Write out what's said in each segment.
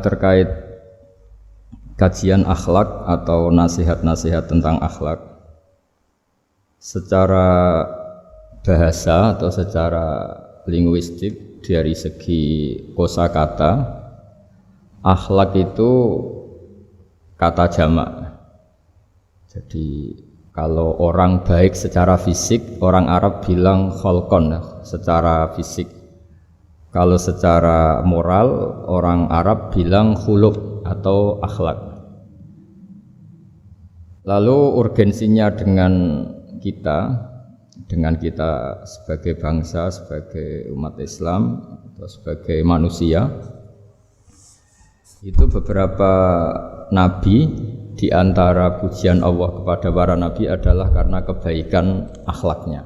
terkait kajian akhlak atau nasihat-nasihat tentang akhlak secara bahasa atau secara linguistik dari segi kosakata. Akhlak itu kata jamak. Jadi kalau orang baik secara fisik, orang Arab bilang kholqon, secara fisik. Kalau secara moral, orang Arab bilang khuluq atau akhlak. Lalu urgensinya dengan kita sebagai bangsa, sebagai umat Islam atau sebagai manusia, itu beberapa nabi, di antara pujian Allah kepada para nabi adalah karena kebaikan akhlaknya.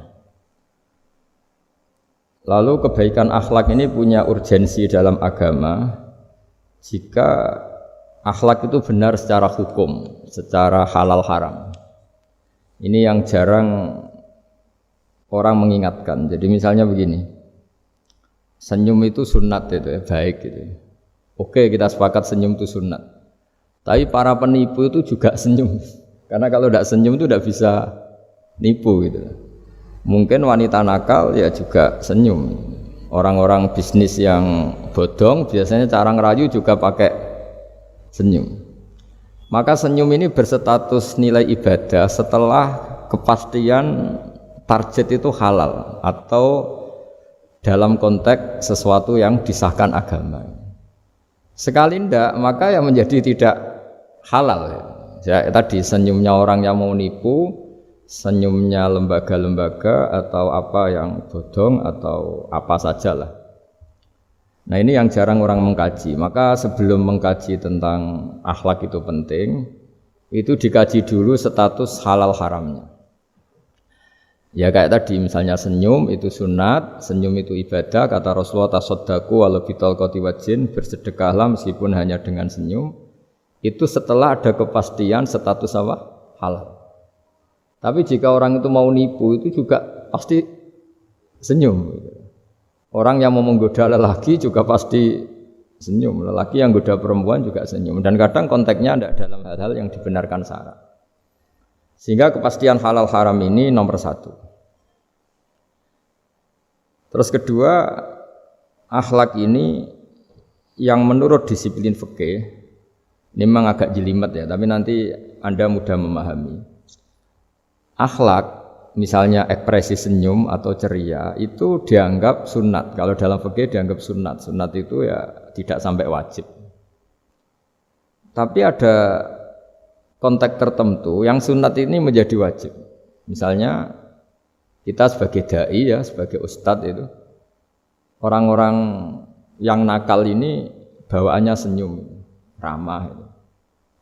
Lalu kebaikan akhlak ini punya urgensi dalam agama jika akhlak itu benar secara hukum, secara halal haram. Ini yang jarang orang mengingatkan. Jadi misalnya begini, senyum itu sunat, itu ya, baik gitu. Oke, kita sepakat senyum itu sunat. Tapi para penipu itu juga senyum. Karena kalau tidak senyum itu tidak bisa nipu gitu. Mungkin wanita nakal ya juga senyum. Orang-orang bisnis yang bodong biasanya cara ngerayu juga pakai senyum. Maka senyum ini berstatus nilai ibadah setelah kepastian target itu halal atau dalam konteks sesuatu yang disahkan agama. Sekali ndak, maka yang menjadi tidak halal. Ya, tadi senyumnya orang yang mau nipu, senyumnya lembaga-lembaga atau apa yang bodong atau apa sajalah. Nah, ini yang jarang orang mengkaji. Maka sebelum mengkaji tentang akhlak itu penting, itu dikaji dulu status halal haramnya. Ya kayak tadi misalnya senyum itu sunat, senyum itu ibadah, kata Rasulullah tasaddaqu walau bitalqati wajhin, bersedekahlah meskipun hanya dengan senyum. Itu setelah ada kepastian status apa? Halal. Tapi jika orang itu mau nipu itu juga pasti senyum. Orang yang mau menggoda lelaki juga pasti senyum. Lelaki yang goda perempuan juga senyum. Dan kadang konteksnya tidak dalam hal-hal yang dibenarkan syarak. Sehingga kepastian halal haram ini nomor satu. Terus kedua, akhlak ini yang menurut disiplin fikih, ini memang agak jelimet ya, tapi nanti Anda mudah memahami. Akhlak, misalnya ekspresi senyum atau ceria, itu dianggap sunat. Kalau dalam fikih dianggap sunat. Sunat itu ya tidak sampai wajib. Tapi ada konteks tertentu yang sunat ini menjadi wajib. Misalnya kita sebagai dai ya, sebagai ustadz itu, orang-orang yang nakal ini bawaannya senyum, ramah.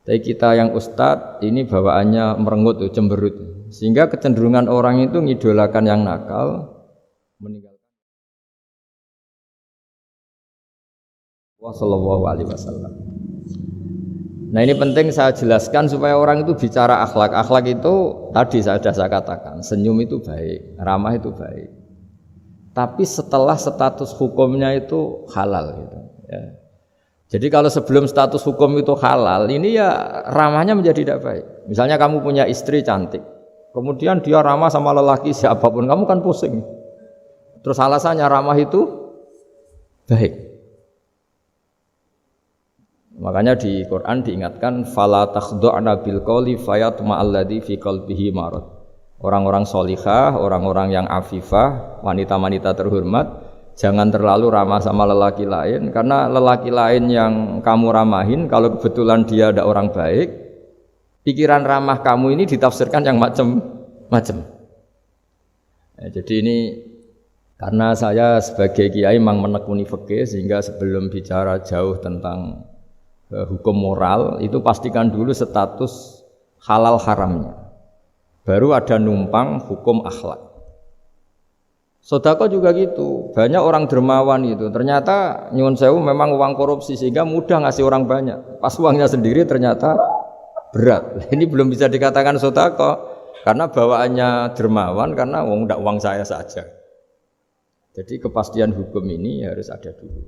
Tapi kita yang ustadz ini bawaannya merengut, cemberut. Sehingga kecenderungan orang itu ngidolakan yang nakal, meninggalkan Sallallahu Alaihi Wasallam. Nah ini penting saya jelaskan supaya orang itu bicara akhlak. Akhlak itu tadi saya katakan, senyum itu baik, ramah itu baik. Tapi setelah status hukumnya itu halal gitu. Ya. Jadi kalau sebelum status hukum itu halal, ini ya ramahnya menjadi tidak baik. Misalnya kamu punya istri cantik, kemudian dia ramah sama lelaki siapapun, kamu kan pusing. Terus alasannya ramah itu baik. Makanya di Quran diingatkan fala takhdu'na bil qawli fayatma alladzi fi qalbihi marad. Orang-orang solihah, orang-orang yang afifah, wanita-wanita terhormat, jangan terlalu ramah sama lelaki lain karena lelaki lain yang kamu ramahin kalau kebetulan dia ada orang baik, pikiran ramah kamu ini ditafsirkan yang macam-macam. Ya, jadi ini karena saya sebagai kiai memang menekuni fikih sehingga sebelum bicara jauh tentang hukum moral itu pastikan dulu status halal haramnya, baru ada numpang hukum akhlak. Sedekah juga gitu, banyak orang dermawan itu ternyata nyuwun sewu memang uang korupsi sehingga mudah ngasih orang banyak, pas uangnya sendiri ternyata berat. Ini belum bisa dikatakan sedekah karena bawaannya dermawan, karena uang saya saja. Jadi kepastian hukum ini harus ada dulu.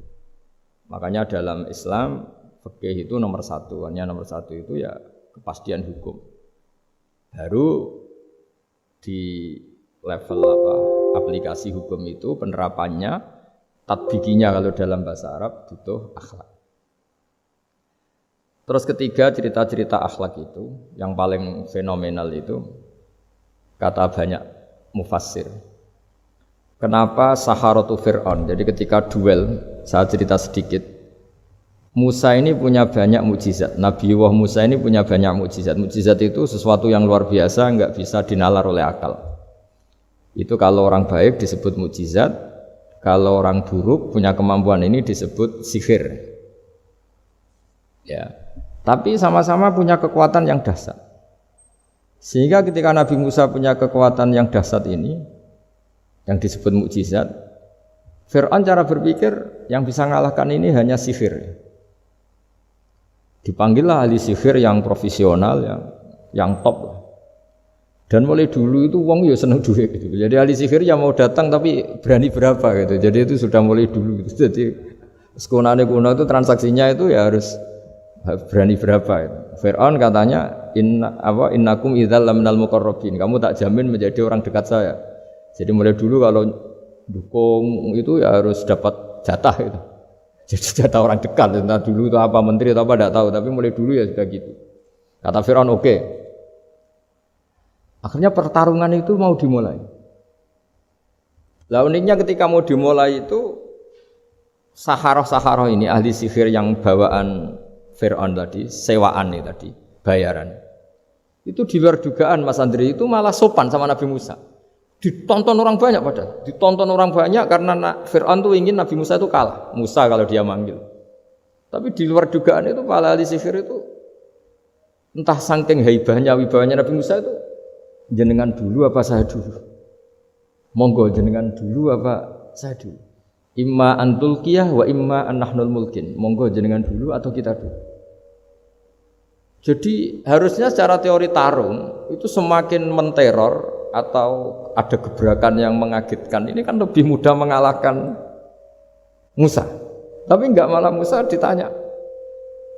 Makanya dalam Islam Fikih itu nomor satu, hanya nomor satu itu ya kepastian hukum. Baru di level apa aplikasi hukum itu penerapannya, tatbikinya kalau dalam bahasa Arab butuh akhlak. Terus ketiga cerita-cerita akhlak itu yang paling fenomenal itu kata banyak mufassir. Kenapa Saharatu Fir'aun? Jadi ketika duel, saya cerita sedikit. Musa ini punya banyak mukjizat. Nabi Musa ini punya banyak mukjizat. Mukjizat itu sesuatu yang luar biasa, enggak bisa dinalar oleh akal. Itu kalau orang baik disebut mukjizat, kalau orang buruk punya kemampuan ini disebut sihir. Ya. Tapi sama-sama punya kekuatan yang dahsyat. Sehingga ketika Nabi Musa punya kekuatan yang dahsyat ini, yang disebut mukjizat, Fir'aun cara berpikir yang bisa mengalahkan ini hanya sihir. Dipanggillah ahli sihir yang profesional, yang top. Dan mulai dulu itu wong ya seneng duit gitu. Jadi ahli sihir yang mau datang tapi berani berapa gitu. Jadi itu sudah mulai dulu gitu. Jadi sekunane kuno itu transaksinya itu ya harus berani berapa itu. Fir'aun katanya innakum idzal laminal muqarrabin. Kamu tak jamin menjadi orang dekat saya. Jadi mulai dulu kalau dukung itu ya harus dapat jatah itu. Jadi jatah orang dekat. Entah dulu itu apa menteri atau apa tidak tahu, tapi mulai dulu ya sudah gitu. Kata Fir'aun oke. Akhirnya pertarungan itu mau dimulai. Lah uniknya ketika mau dimulai itu Saharoh ini ahli sihir yang bawaan Fir'aun tadi, sewaan nih tadi, bayaran. Itu di luar dugaan Mas Andri itu malah sopan sama Nabi Musa. Ditonton orang banyak padahal. Ditonton orang banyak karena Fir'aun tuh ingin Nabi Musa itu kalah. Musa kalau dia manggil. Tapi di luar dugaan itu para ahli sihir itu entah saking haibahnya, wibawanya Nabi Musa itu jenengan dulu apa saya dulu? Monggo jenengan dulu apa saya dulu? Imma antulkiyah wa imma annahnul mulkin. Monggo jenengan dulu atau kita dulu. Jadi harusnya secara teori tarung itu semakin menteror atau ada gebrakan yang mengagetkan ini kan lebih mudah mengalahkan Musa. Tapi enggak, malah Musa ditanya,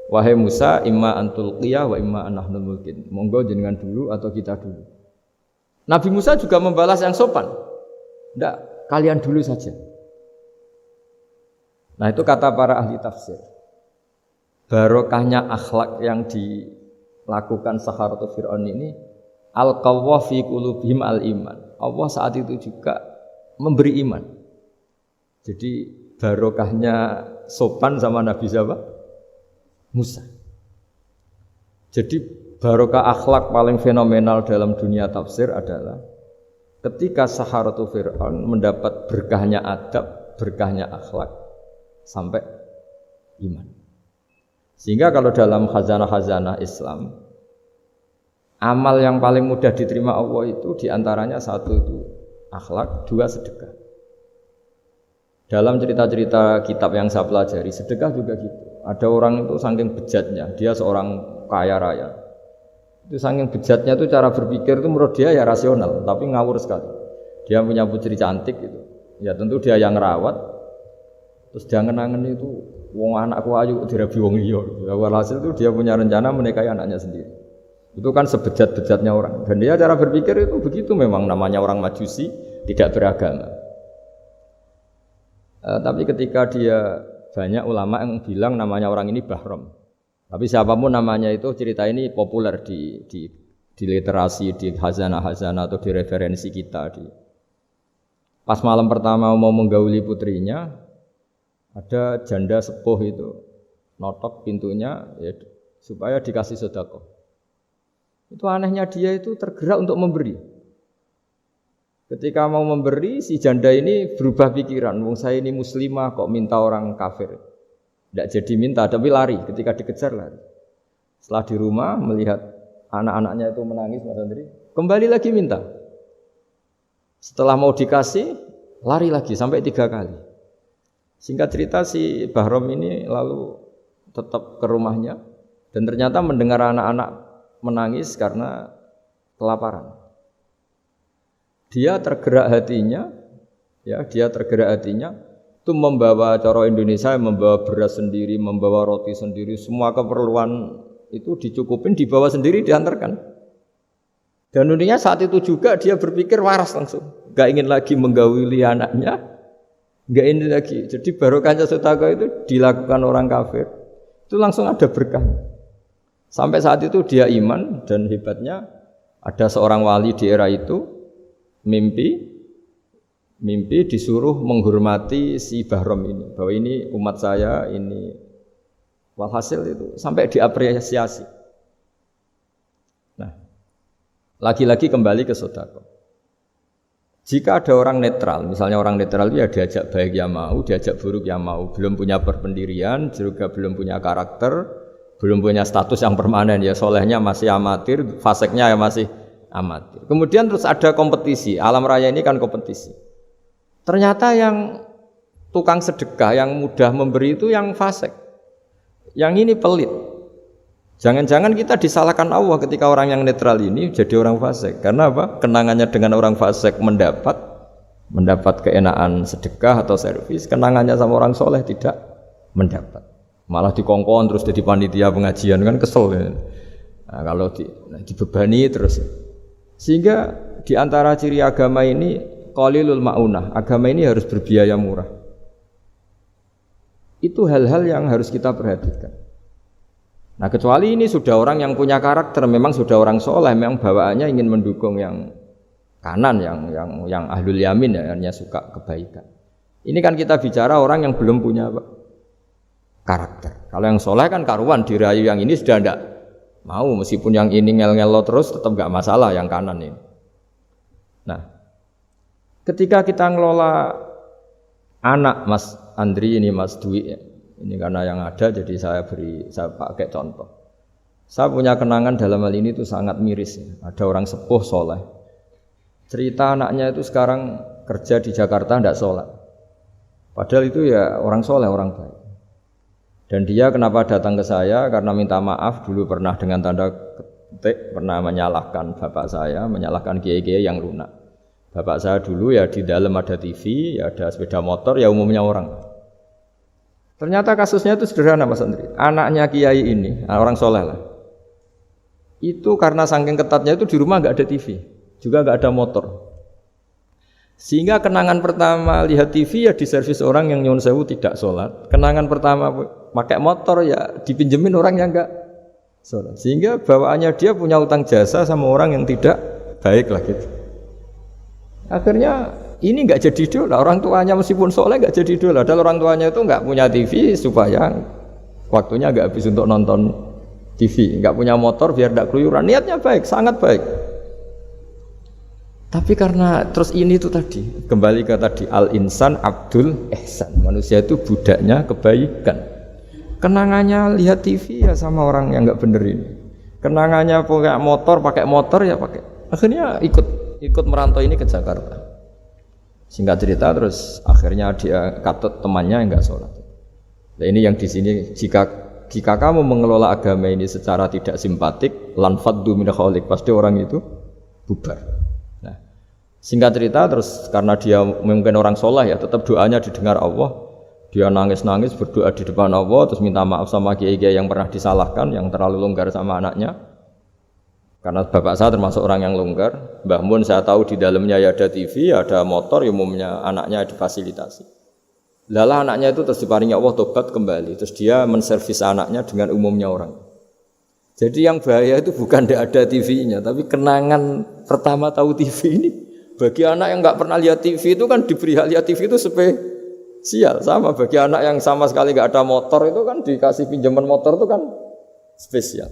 wahai Musa, imma antulqiyah wa imma anahnul mulkin. Monggo jenengan dulu atau kita dulu. Nabi Musa juga membalas yang sopan. Enggak, kalian dulu saja. Nah itu kata para ahli tafsir. Barokahnya akhlak yang dilakukan Saharatu Fir'aun ini, al-qawwa fi qulubihim al-iman. Allah saat itu juga memberi iman. Jadi barokahnya sopan sama Nabi siapa? Musa. Jadi barokah akhlak paling fenomenal dalam dunia tafsir adalah ketika Saharatu Fir'aun mendapat berkahnya adab, berkahnya akhlak sampai iman. Sehingga kalau dalam khazanah-khazanah Islam, amal yang paling mudah diterima Allah itu diantaranya satu itu akhlak, dua sedekah. Dalam cerita-cerita kitab yang saya pelajari, sedekah juga gitu. Ada orang itu saking bejatnya, dia seorang kaya raya. Itu saking bejatnya itu cara berpikir itu menurut dia ya rasional, tapi ngawur sekali. Dia punya putri cantik gitu. Ya tentu dia yang ngerawat. Terus dia ngenangen itu wong anakku ayu dirabi wong liya. Walhasil itu dia punya rencana menikahi anaknya sendiri. Itu kan sebejat-bejatnya orang. Dan dia cara berpikir itu begitu, memang namanya orang Majusi, tidak beragama. Tapi ketika dia, banyak ulama yang bilang namanya orang ini Bahrom. Tapi siapapun namanya itu, cerita ini populer di literasi, di khazanah-khazanah atau di referensi kita. Pas malam pertama mau menggauli putrinya, ada janda sepuh itu notok pintunya ya, supaya dikasih sedekah. Itu anehnya dia itu tergerak untuk memberi. Ketika mau memberi, si janda ini berubah pikiran. Wong saya ini muslimah kok minta orang kafir. Tidak jadi minta, tapi lari. Ketika dikejar lari. Setelah di rumah melihat anak-anaknya itu menangis, Mas Andri, kembali lagi minta. Setelah mau dikasih, lari lagi sampai 3 kali. Singkat cerita si Bahrom ini lalu tetap ke rumahnya dan ternyata mendengar anak-anak menangis karena kelaparan. Dia tergerak hatinya, itu membawa cara Indonesia, membawa beras sendiri, membawa roti sendiri, semua keperluan itu dicukupin, dibawa sendiri, diantarkan. Dan uniknya saat itu juga dia berpikir waras langsung, nggak ingin lagi menggauli anaknya, nggak ingin lagi. Jadi barokahnya sedekah itu dilakukan orang kafir, itu langsung ada berkah. Sampai saat itu dia iman dan hebatnya ada seorang wali di era itu mimpi disuruh menghormati si Bahram ini, bahwa ini umat saya, ini walhasil itu sampai diapresiasi. Nah, lagi-lagi kembali ke sedekah. Jika ada orang netral, misalnya orang netral ya diajak baik ya mau, diajak buruk ya mau, belum punya perpendirian, juga belum punya karakter, belum punya status yang permanen, ya solehnya masih amatir, faseknya ya masih amatir. Kemudian terus ada kompetisi, alam raya ini kan kompetisi. Ternyata yang tukang sedekah, yang mudah memberi itu yang fasik. Yang ini pelit. Jangan-jangan kita disalahkan Allah ketika orang yang netral ini jadi orang fasik. Karena apa? Kenangannya dengan orang fasik mendapat keenaan sedekah atau servis. Kenangannya sama orang soleh tidak mendapat. Malah dikongkon terus jadi panitia pengajian, kan kesel. Nah, kalau dibebani terus. Sehingga di antara ciri agama ini qalilul ma'unah, agama ini harus berbiaya murah. Itu hal-hal yang harus kita perhatikan. Nah, kecuali ini sudah orang yang punya karakter, memang sudah orang soleh, memang bawaannya ingin mendukung yang kanan, yang ahlul yamin, ya, hanya suka kebaikan. Ini kan kita bicara orang yang belum punya karakter. Kalau yang soleh kan karuan, dirayu yang ini sudah tidak mau, meskipun yang ini ngel-ngelo terus tetap nggak masalah yang kanan ini. Nah, ketika kita ngelola anak Mas Andri ini, Mas Dwi, ini karena yang ada jadi saya pakai contoh. Saya punya kenangan dalam hal ini itu sangat miris. Ada orang sepuh soleh, cerita anaknya itu sekarang kerja di Jakarta tidak sholat. Padahal itu ya orang soleh, orang baik. Dan dia kenapa datang ke saya? Karena minta maaf dulu pernah dengan tanda ketik pernah menyalahkan bapak saya, menyalahkan kiai-kiai yang lunak. Bapak saya dulu ya di dalam ada TV, ya ada sepeda motor, ya umumnya orang. Ternyata kasusnya itu sederhana Mas Andri. Anaknya kiai ini, orang soleh lah. Itu karena saking ketatnya itu di rumah nggak ada TV, juga nggak ada motor. Sehingga kenangan pertama lihat TV ya diservis orang yang nyuwun sewu tidak sholat. Kenangan pertama pakai motor ya dipinjemin orang yang nggak sholat. Sehingga bawaannya dia punya utang jasa sama orang yang tidak baik lah gitu. Akhirnya ini nggak jadi idola, orang tuanya meskipun soleh nggak jadi idola. Dan orang tuanya itu nggak punya TV supaya waktunya nggak habis untuk nonton TV, nggak punya motor biar tidak keluyuran. Niatnya baik, sangat baik. Tapi karena terus ini tuh tadi kembali ke tadi al-insan abdul ihsan, manusia itu budaknya kebaikan. Kenangannya lihat TV ya sama orang yang nggak bener ini. Kenangannya pakai motor ya pakai. Akhirnya ikut merantau ini ke Jakarta. Singkat cerita terus akhirnya dia katut temannya yang enggak sholat. Nah, ini yang di sini jika kamu mengelola agama ini secara tidak simpatik, lan faddu min khaliq, pasti orang itu bubar. Nah, singkat cerita terus karena dia mungkin orang sholat ya, tetap doanya didengar Allah. Dia nangis-nangis berdoa di depan Allah terus minta maaf sama kiai-kiai yang pernah disalahkan, yang terlalu longgar sama anaknya. Karena bapak saya termasuk orang yang longgar, Mbah Mun saya tahu di dalamnya ya ada TV, ada motor, umumnya anaknya difasilitasi. Lalah anaknya itu terus diparingi Allah tobat kembali, terus dia menservis anaknya dengan umumnya orang. Jadi yang bahaya itu bukan tidak ada TV-nya, tapi kenangan pertama tahu TV ini. Bagi anak yang nggak pernah lihat TV itu kan diberi hak lihat TV itu spesial. Sama bagi anak yang sama sekali nggak ada motor itu kan dikasih pinjaman motor itu kan spesial.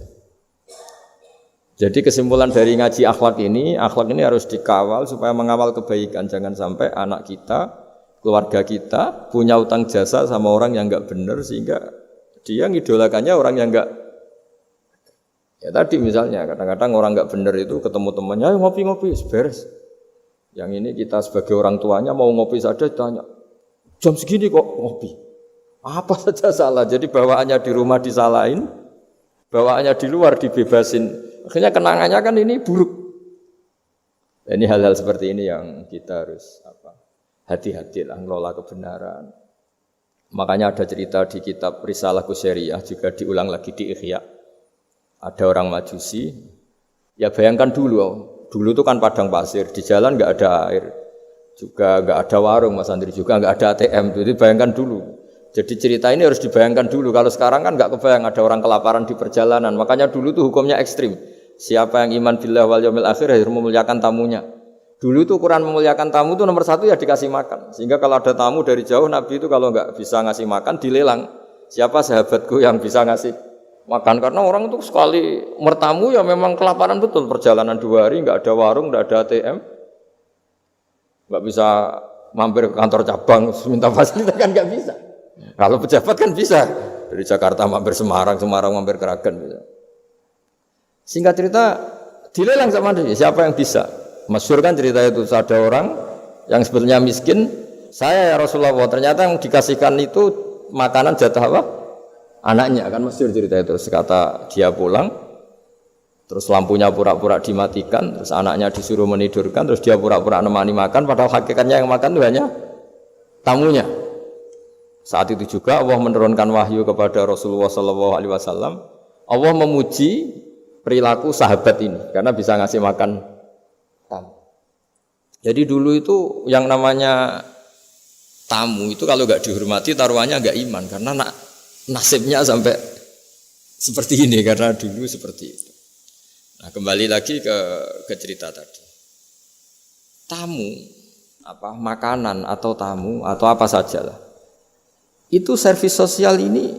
Jadi kesimpulan dari ngaji akhlak ini harus dikawal supaya mengawal kebaikan. Jangan sampai anak kita, keluarga kita punya utang jasa sama orang yang enggak benar sehingga dia ngidolakannya orang yang enggak. Ya tadi misalnya kadang-kadang orang enggak benar itu ketemu temannya, ayo ngopi-ngopi, beres. Yang ini kita sebagai orang tuanya mau ngopi saja ditanya, jam segini kok ngopi? Apa saja salah, jadi bawaannya di rumah disalahin, bawaannya di luar dibebasin. Akhirnya kenangannya kan ini buruk. Ini hal-hal seperti ini yang kita harus hati-hati lah ngelola kebenaran. Makanya ada cerita di kitab Risalah Qusyariyah juga diulang lagi di Ihya. Ada orang Majusi, ya bayangkan dulu itu kan padang pasir, di jalan nggak ada air, juga nggak ada warung Mas Andri, juga nggak ada ATM. Jadi bayangkan dulu. Jadi cerita ini harus dibayangkan dulu. Kalau sekarang kan nggak kebayang ada orang kelaparan di perjalanan. Makanya dulu tuh hukumnya ekstrim. Siapa yang iman billah wal yaumil akhir harus memuliakan tamunya. Dulu tuh ukuran memuliakan tamu itu nomor satu ya dikasih makan. Sehingga kalau ada tamu dari jauh, Nabi itu kalau nggak bisa ngasih makan dilelang. Siapa sahabatku yang bisa ngasih makan? Karena orang itu sekali mertamu ya memang kelaparan betul. Perjalanan 2 hari nggak ada warung, nggak ada ATM, nggak bisa mampir ke kantor cabang minta fasilitas kan nggak bisa. Kalau pejabat kan bisa dari Jakarta mampir Semarang, Semarang mampir Kragen bisa. Singkat cerita dilelang sama dia. Siapa yang bisa? Masyhur kan cerita itu, ada orang yang sebetulnya miskin, saya ya Rasulullah, ternyata yang dikasihkan itu makanan jatah apa? Anaknya, kan masyhur cerita itu. Sekata dia pulang, terus lampunya pura-pura dimatikan, terus anaknya disuruh menidurkan, terus dia pura-pura nemani makan, padahal hakikatnya yang makan itu hanya tamunya. Saat itu juga Allah menurunkan wahyu kepada Rasulullah SAW. Allah memuji perilaku sahabat ini karena bisa ngasih makan tamu. Jadi dulu itu yang namanya tamu itu kalau nggak dihormati taruhannya nggak iman, karena nasibnya sampai seperti ini karena dulu seperti itu. Nah, kembali lagi ke cerita tadi. Tamu, makanan atau tamu atau apa sajalah, itu servis sosial ini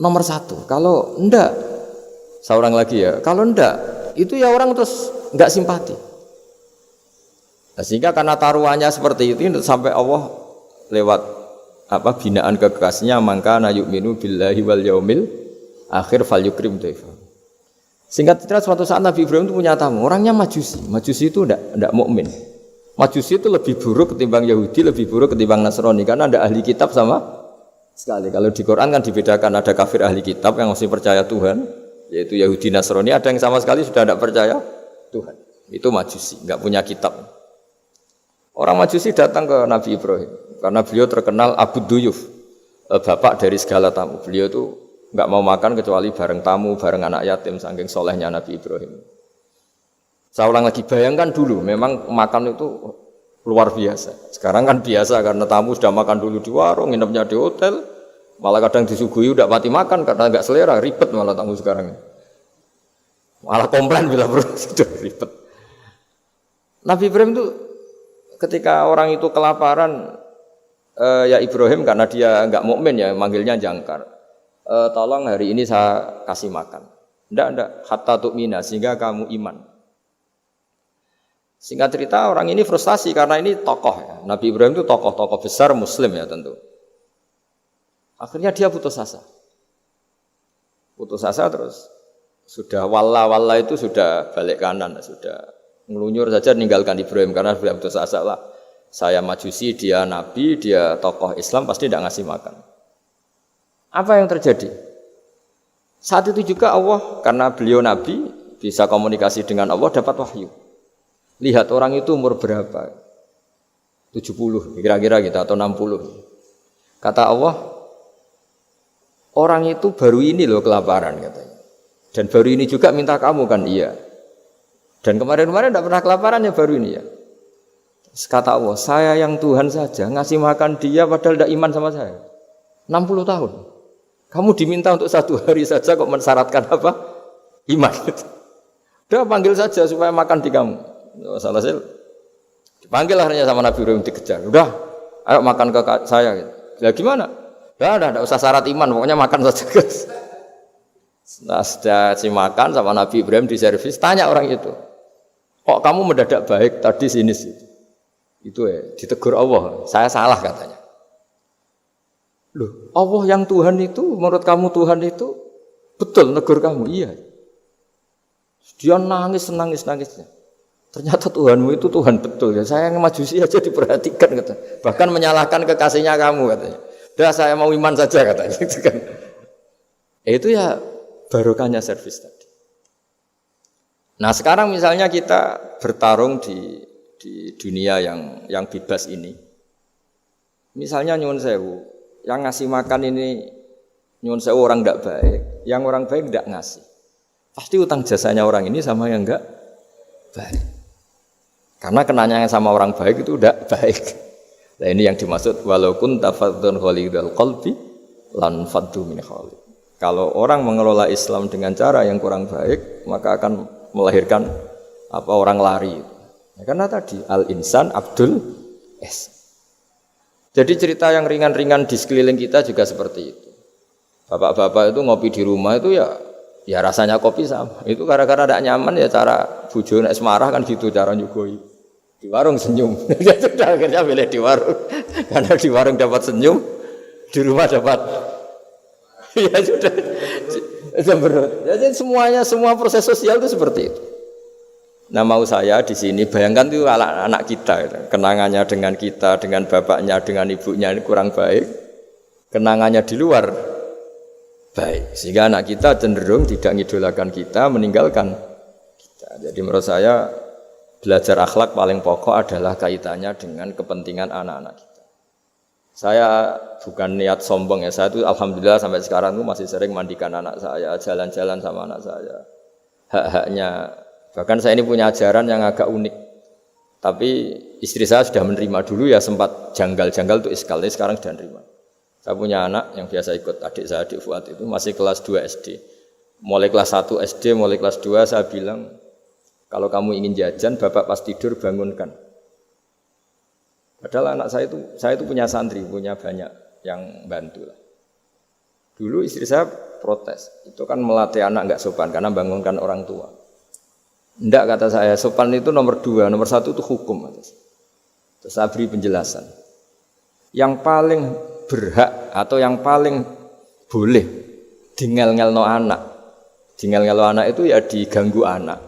nomor 1. Kalau enggak, seorang lagi ya, kalau enggak, itu ya orang terus enggak simpati. Nah, sehingga karena taruhannya seperti itu sampai Allah lewat binaan kekasihnya, maka na yu'minu billahi wal yaumil akhir falyukrim dhaifa. Singkat cerita suatu saat Nabi Ibrahim itu punya tamu, orangnya Majusi. Majusi itu enggak mukmin. Majusi itu lebih buruk ketimbang Yahudi, lebih buruk ketimbang Nasrani karena ada ahli kitab sama sekali. Kalau di Quran kan dibedakan, ada kafir ahli kitab yang masih percaya Tuhan, yaitu Yahudi Nasrani, ada yang sama sekali sudah tidak percaya Tuhan. Itu Majusi, enggak punya kitab. Orang Majusi datang ke Nabi Ibrahim karena beliau terkenal Abu Duyuf, bapak dari segala tamu. Beliau itu enggak mau makan kecuali bareng tamu, bareng anak yatim, saking solehnya Nabi Ibrahim. Saya ulang lagi, bayangkan dulu, memang makan itu luar biasa. Sekarang kan biasa karena tamu sudah makan dulu di warung, nginepnya di hotel, malah kadang disuguhi udah mati makan karena enggak selera, ribet malah tamu sekarang. Malah komplain bila perlu sudah ribet. Nabi Ibrahim itu ketika orang itu kelaparan, ya Ibrahim karena dia enggak mukmin ya manggilnya jangkar. Tolong hari ini saya kasih makan. Enggak, hatta tu'mina, sehingga kamu iman. Singkat cerita orang ini frustasi karena ini tokoh ya. Nabi Ibrahim itu tokoh besar muslim ya tentu. Akhirnya dia putus asa. Putus asa terus sudah walla itu sudah balik kanan, sudah ngelunyur saja meninggalkan Ibrahim karena sudah putus asa lah. Saya Majusi, dia Nabi, dia tokoh Islam, pasti tidak ngasih makan. Apa yang terjadi? Saat itu juga Allah, karena beliau Nabi, bisa komunikasi dengan Allah, dapat wahyu. Lihat orang itu umur berapa? 70 kira-kira gitu atau 60. Kata Allah, orang itu baru ini loh kelaparan katanya. Dan baru ini juga minta kamu kan? Iya. Dan kemarin-kemarin tidak pernah kelaparan ya baru ini ya. Terus kata Allah, saya yang Tuhan saja ngasih makan dia padahal tidak iman sama saya. 60 tahun. Kamu diminta untuk 1 hari saja kok mensyaratkan apa? Iman. Udah panggil saja supaya makan di kamu. Salah saya dipanggil akhirnya sama Nabi Ibrahim, dikejar. Udah, ayo makan ke saya. Ya gimana? Udah, tidak usah syarat iman, pokoknya makan saja guys. Nah, sudah si makan sama Nabi Ibrahim di servis, tanya orang itu, kok kamu mendadak baik tadi sini sih? Itu ya, ditegur Allah, saya salah katanya. Loh, Allah yang Tuhan itu, menurut kamu Tuhan itu betul negur kamu? Iya. Dia nangis-nangisnya. Ternyata Tuhanmu itu Tuhan betul ya. Saya yang Majusi aja diperhatikan katanya. Bahkan menyalahkan kekasihnya kamu katanya. Udah saya mau iman saja katanya. Itu kan. Itu ya barokahnya servis tadi. Nah sekarang misalnya kita bertarung di dunia yang bebas ini. Misalnya nyuwun sewu, yang ngasih makan ini nyuwun sewu orang tidak baik, yang orang baik tidak ngasih. Pasti utang jasanya orang ini sama yang enggak baik. Karena kenanya sama orang baik itu udah baik. Nah ini yang dimaksud walaupun tafadzun khalidul qalbi lan faddu min khalid. Kalau orang mengelola Islam dengan cara yang kurang baik, maka akan melahirkan orang lari. Ya, karena tadi al insan abdul es. Jadi cerita yang ringan-ringan di sekeliling kita juga seperti itu. Bapak-bapak itu ngopi di rumah itu ya rasanya kopi sama. Itu gara-gara tidak nyaman ya cara bojo nek semarah kan gitu cara nyugoi. Di warung senyum. Ya sudah akhirnya pilih di warung. Karena di warung dapat senyum, di rumah dapat ya sudah. Jadi semua proses sosial itu seperti itu. Nah mau saya di sini bayangkan tuh anak kita kenangannya dengan kita, dengan bapaknya, dengan ibunya ini kurang baik. Kenangannya di luar baik. Sehingga anak kita cenderung tidak ngidolakan kita, meninggalkan kita. Jadi menurut saya belajar akhlak paling pokok adalah kaitannya dengan kepentingan anak-anak kita. Saya bukan niat sombong ya, saya itu alhamdulillah sampai sekarang itu masih sering mandikan anak saya, jalan-jalan sama anak saya. Hak-haknya, bahkan saya ini punya ajaran yang agak unik. Tapi istri saya sudah menerima dulu ya sempat janggal-janggal itu iskal, tapi sekarang sudah menerima. Saya punya anak yang biasa ikut adik saya, adik Fuad itu masih kelas 2 SD. Mulai kelas 1 SD, mulai kelas 2 saya bilang, kalau kamu ingin jajan, bapak pas tidur bangunkan. Padahal anak saya itu punya santri, punya banyak yang bantu lah. Dulu istri saya protes, itu kan melatih anak enggak sopan karena bangunkan orang tua. Enggak kata saya, sopan itu nomor 2, nomor 1 itu hukum. Terus saya beri penjelasan. Yang paling berhak atau yang paling boleh dingel-ngelno anak. Dingel-ngelno anak itu ya diganggu anak.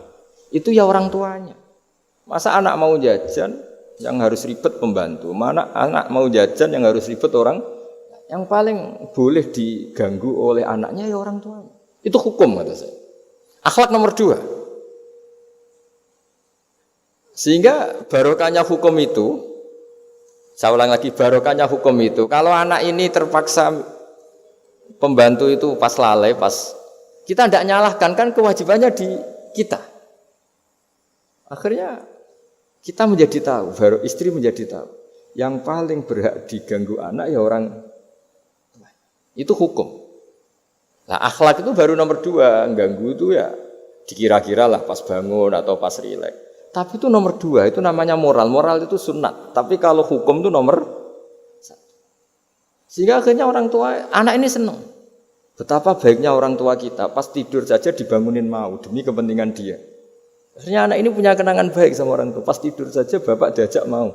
Itu ya orang tuanya. Masa anak mau jajan yang harus ribet pembantu, mana anak mau jajan yang harus ribet orang. Yang paling boleh diganggu oleh anaknya ya orang tuanya. Itu hukum kata saya. Akhlak nomor 2. Sehingga barokahnya hukum itu, saya ulang lagi, barokahnya hukum itu, kalau anak ini terpaksa pembantu itu pas lalai, pas kita tidak nyalahkan, kan kewajibannya di kita. Akhirnya kita menjadi tahu, baru istri menjadi tahu, yang paling berhak diganggu anak ya orang tua. Itu hukum. Nah akhlak itu baru nomor 2, ganggu itu ya dikira-kira lah pas bangun atau pas rileks. Tapi itu nomor 2, itu namanya moral. Moral itu sunat. Tapi kalau hukum itu nomor 1. Sehingga akhirnya orang tua, anak ini senang. Betapa baiknya orang tua kita, pas tidur saja dibangunin mau, demi kepentingan dia. Akhirnya anak ini punya kenangan baik sama orang tua. Pas tidur saja bapak diajak mau.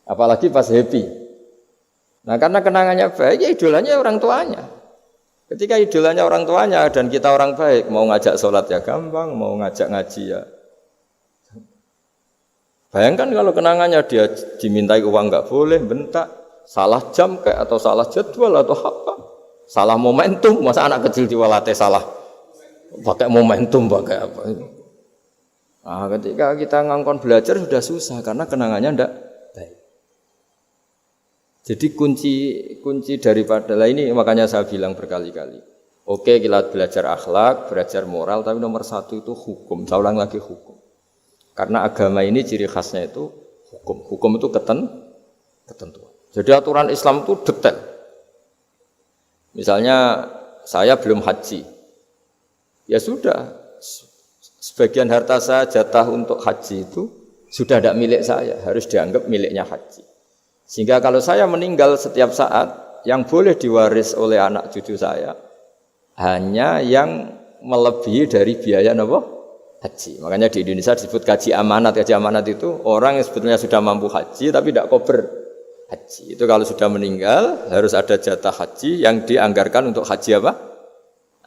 Apalagi pas happy. Nah karena kenangannya baik, ya idolanya orang tuanya. Ketika idolanya orang tuanya dan kita orang baik, mau ngajak sholat ya gampang, mau ngajak ngaji ya. Bayangkan kalau kenangannya dia dimintai uang nggak boleh, bentak, salah jam kayak atau salah jadwal atau apa, salah momentum, masa anak kecil diwalate salah, pakai momentum pakai apa? Nah, ketika kita ngangkon belajar sudah susah karena kenangannya ndak baik. Jadi kunci daripada ini makanya saya bilang berkali-kali. Oke kita belajar akhlak, belajar moral, tapi nomor 1 itu hukum. Saya ulang lagi hukum. Karena agama ini ciri khasnya itu hukum. Hukum itu ketentuan. Jadi aturan Islam itu detail. Misalnya saya belum haji. Ya sudah, sebagian harta saya jatah untuk haji itu sudah tidak milik saya, harus dianggap miliknya haji. Sehingga kalau saya meninggal setiap saat, yang boleh diwaris oleh anak cucu saya hanya yang melebihi dari biaya haji. Makanya di Indonesia disebut gaji amanat. Gaji amanat itu orang yang sebetulnya sudah mampu haji tapi tidak kober haji. Itu kalau sudah meninggal harus ada jatah haji yang dianggarkan untuk haji apa?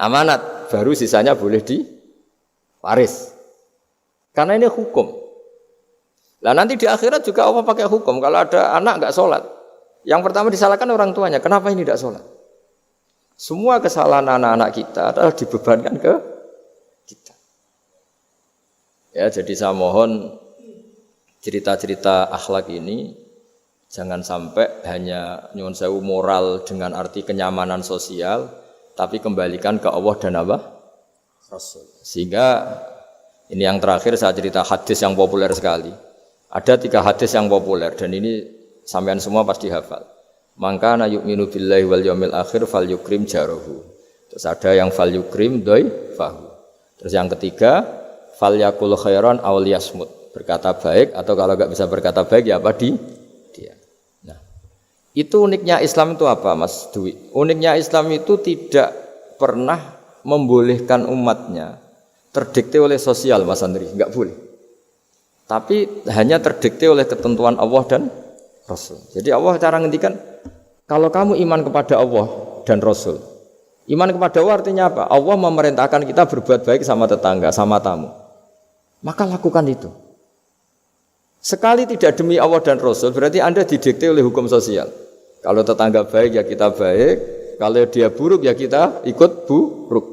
Amanat. Baru sisanya boleh diwaris. Karena ini hukum. Nah nanti di akhirat juga Allah pakai hukum. Kalau ada anak enggak sholat, yang pertama disalahkan orang tuanya. Kenapa ini tidak sholat? Semua kesalahan anak-anak kita adalah dibebankan ke kita. Ya, jadi saya mohon cerita-cerita akhlak ini Jangan sampai hanya nyuwun sewu moral dengan arti kenyamanan sosial, tapi kembalikan ke Allah dan apa? Rasul. Sehingga ini yang terakhir saya cerita hadis yang populer sekali. Ada 3 hadis yang populer dan ini sampean semua pasti hafal. Maka na yu'minu billahi wal yaumil akhir fal yukrim jarahu. Terus ada yang fal yukrim dhaifahu. Terus yang ketiga fal yakul khairan aw liyasmut. Berkata baik atau kalau enggak bisa berkata baik ya apa dia. Nah, itu uniknya Islam itu apa, Mas Dwi? Uniknya Islam itu tidak pernah membolehkan umatnya terdikte oleh sosial, Mas Andri, enggak boleh. Tapi hanya terdikte oleh ketentuan Allah dan Rasul. Jadi Allah cara ngendikan, kalau kamu iman kepada Allah dan Rasul. Iman kepada Allah artinya apa? Allah memerintahkan kita berbuat baik sama tetangga, sama tamu. Maka lakukan itu. Sekali tidak demi Allah dan Rasul, berarti Anda didikte oleh hukum sosial. Kalau tetangga baik ya kita baik, kalau dia buruk ya kita ikut buruk.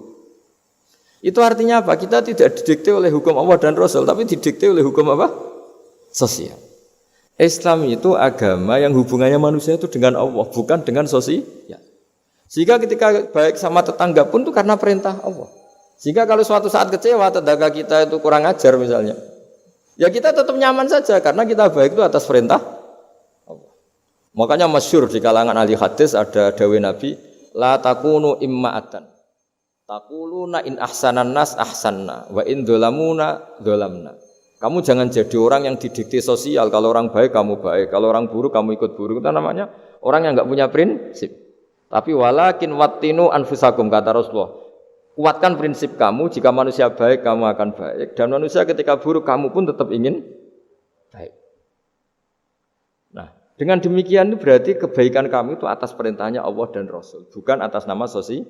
Itu artinya apa? Kita tidak didikte oleh hukum Allah dan Rasul, tapi didikte oleh hukum apa? Sosial. Islam itu agama yang hubungannya manusia itu dengan Allah, bukan dengan sosial. Sehingga ketika baik sama tetangga pun itu karena perintah Allah. Sehingga kalau suatu saat kecewa tetangga kita itu kurang ajar misalnya, ya kita tetap nyaman saja karena kita baik itu atas perintah Allah. Makanya masyhur di kalangan ahli hadis ada dawuh Nabi, la takunu imma'atan. Taquluna in ahsanan nas ahsanna wa in dzalamuna dzalamna. Kamu jangan jadi orang yang didikte sosial. Kalau orang baik kamu baik, kalau orang buruk kamu ikut buruk. Itu namanya orang yang enggak punya prinsip. Tapi walakin wattinu anfusakum, kata Rasulullah. Kuatkan prinsip kamu, jika manusia baik kamu akan baik, dan manusia ketika buruk kamu pun tetap ingin baik. Nah, dengan demikian itu berarti kebaikan kamu itu atas perintahnya Allah dan Rasul, bukan atas nama sosial.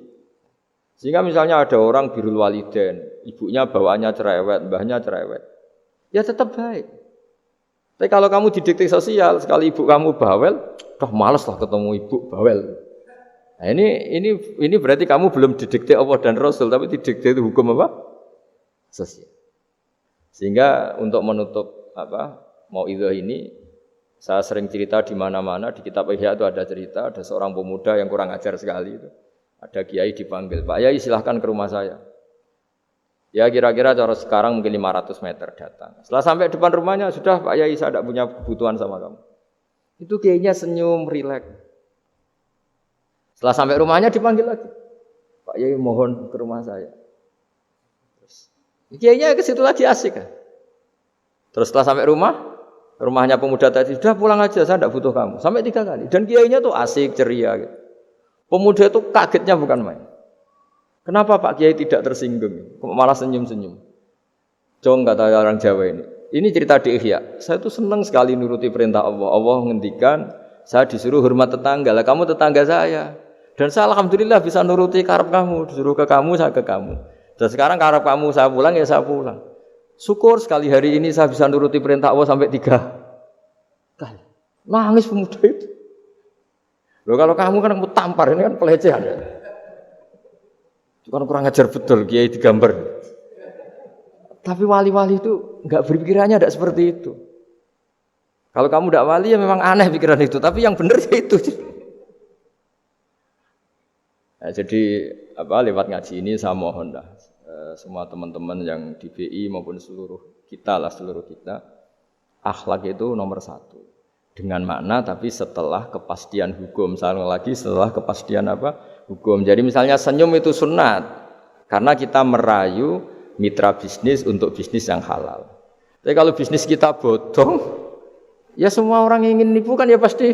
Sehingga misalnya ada orang birrul walidain, ibunya bawaannya cerewet, mbahnya cerewet, ya tetap baik. Tapi kalau kamu didikte sosial, sekali ibu kamu bawel, males lah ketemu ibu bawel. Nah, ini berarti kamu belum didikte Allah dan Rasul, tapi didikte itu hukum apa? Sosial. Sehingga untuk menutup mauidhah ini, saya sering cerita di mana-mana di kitab Ihya itu ada cerita, ada seorang pemuda yang kurang ajar sekali itu. Ada kiai dipanggil, Pak Yai silahkan ke rumah saya. Ya kira-kira cara sekarang mungkin 500 meter datang. Setelah sampai depan rumahnya, sudah Pak Yai saya tidak punya kebutuhan sama kamu. Itu kiainya senyum, rileks. Setelah sampai rumahnya dipanggil lagi, Pak Yai mohon ke rumah saya. Kiainya ke situ lagi asik kan. Terus setelah sampai rumahnya pemuda tadi, sudah pulang aja saya tidak butuh kamu. Sampai 3 kali. Dan kiainya tuh asik, ceria gitu. Pemuda itu kagetnya bukan main. Kenapa Pak Kiai tidak tersinggung? Malah senyum-senyum. Jong kata orang Jawa ini. Ini cerita di Ihya. Saya tuh senang sekali nuruti perintah Allah. Allah menghentikan, saya disuruh hormat tetangga. Lah kamu tetangga saya. Dan saya alhamdulillah bisa nuruti karep kamu. Disuruh ke kamu, saya ke kamu. Dan sekarang karep kamu saya pulang, ya saya pulang. Syukur sekali hari ini saya bisa nuruti perintah Allah sampai 3 kali. Nangis pemuda itu. Loh kalau kamu kan kamu tampar, ini kan pelecehan ya. Itu kan kurang ajar betul, kiai digambar. Tapi wali-wali itu enggak berpikirannya tidak seperti itu. Kalau kamu tidak wali ya memang aneh pikiran itu, tapi yang benar ya itu. Nah, jadi lewat ngaji ini saya mohon dah semua teman-teman yang di BI maupun seluruh kita, akhlak itu nomor 1. Dengan makna tapi setelah kepastian hukum. Setelah kepastian hukum. Jadi misalnya senyum itu sunat karena kita merayu mitra bisnis untuk bisnis yang halal. Tapi kalau bisnis kita bodong, ya semua orang yang ingin nipu kan ya pasti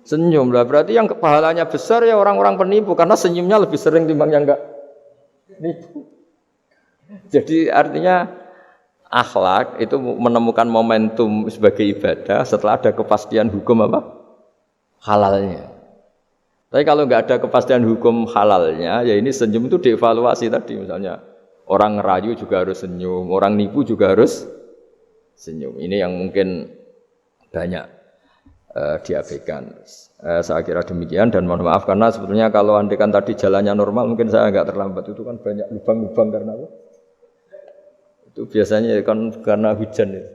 senyum lah. Berarti yang pahalanya besar ya orang-orang penipu karena senyumnya lebih sering timbang yang enggak nipu. Jadi artinya akhlak itu menemukan momentum sebagai ibadah setelah ada kepastian hukum halalnya. Tapi kalau nggak ada kepastian hukum halalnya, ya ini senyum itu dievaluasi tadi. Misalnya orang ngerayu juga harus senyum, orang nipu juga harus senyum. Ini yang mungkin banyak diabaikan. Saya kira demikian dan mohon maaf karena sebetulnya kalau andaikan tadi jalannya normal mungkin saya nggak terlambat. Itu kan banyak lubang-lubang karena itu biasanya kan karena hujan itu.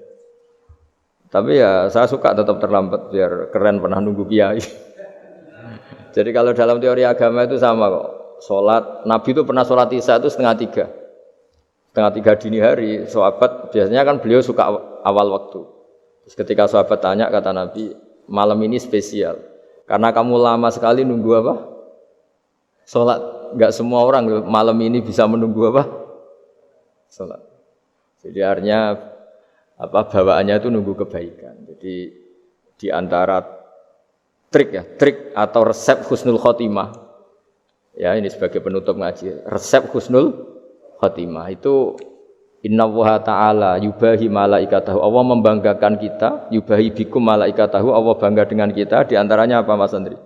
Tapi ya saya suka tetap terlambat biar keren pernah nunggu kiai. Jadi kalau dalam teori agama itu sama kok. Sholat, Nabi itu pernah sholat isya itu setengah tiga dini hari. Sahabat biasanya kan beliau suka awal waktu. Terus ketika sahabat tanya kata Nabi, malam ini spesial. Karena kamu lama sekali nunggu apa? Sholat. Enggak semua orang malam ini bisa menunggu apa? Sholat. Jadi artinya bawaannya itu nunggu kebaikan. Jadi di antara trik atau resep husnul khotimah. Ya, ini sebagai penutup ngaji. Resep husnul khotimah itu innallaha ta'ala yubahi malaikatahu. Allah membanggakan kita, yubahi bikum malaikatahu. Allah bangga dengan kita. Di antaranya apa Mas Andri?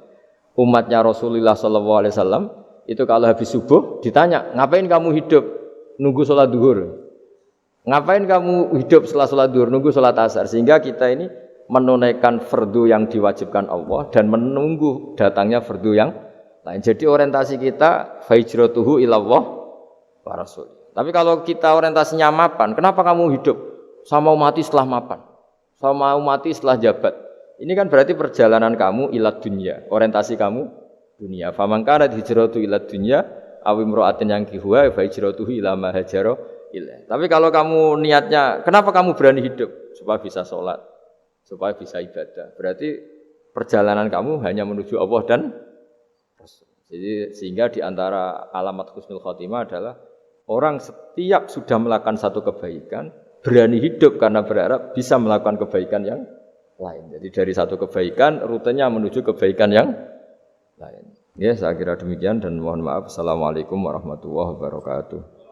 Umatnya Rasulullah sallallahu alaihi wasallam itu kalau habis subuh ditanya, "Ngapain kamu hidup? Nunggu sholat duhur." Ngapain kamu hidup setelah sholat duhur, nunggu sholat asar? Sehingga kita ini menunaikan fardu yang diwajibkan Allah dan menunggu datangnya fardu yang lain. Jadi orientasi kita fahijratuhu ilallah wa rasul. Tapi kalau kita orientasinya mapan, kenapa kamu hidup? Saya mau mati setelah mapan. Saya mau mati setelah jabat. Ini kan berarti perjalanan kamu ilad dunya. Orientasi kamu dunia. Faman kana hijratu ilad dunya aw imra'atin yankihuha fahijratuhu ila ma hajara. Tapi kalau kamu niatnya, kenapa kamu berani hidup? Supaya bisa sholat, supaya bisa ibadah. Berarti perjalanan kamu hanya menuju Allah dan Rasul. Jadi sehingga di antara alamat husnul khotimah adalah orang setiap sudah melakukan satu kebaikan, berani hidup karena berharap bisa melakukan kebaikan yang lain. Jadi dari satu kebaikan, rutenya menuju kebaikan yang lain. Ya, saya kira demikian dan mohon maaf. Assalamualaikum warahmatullahi wabarakatuh.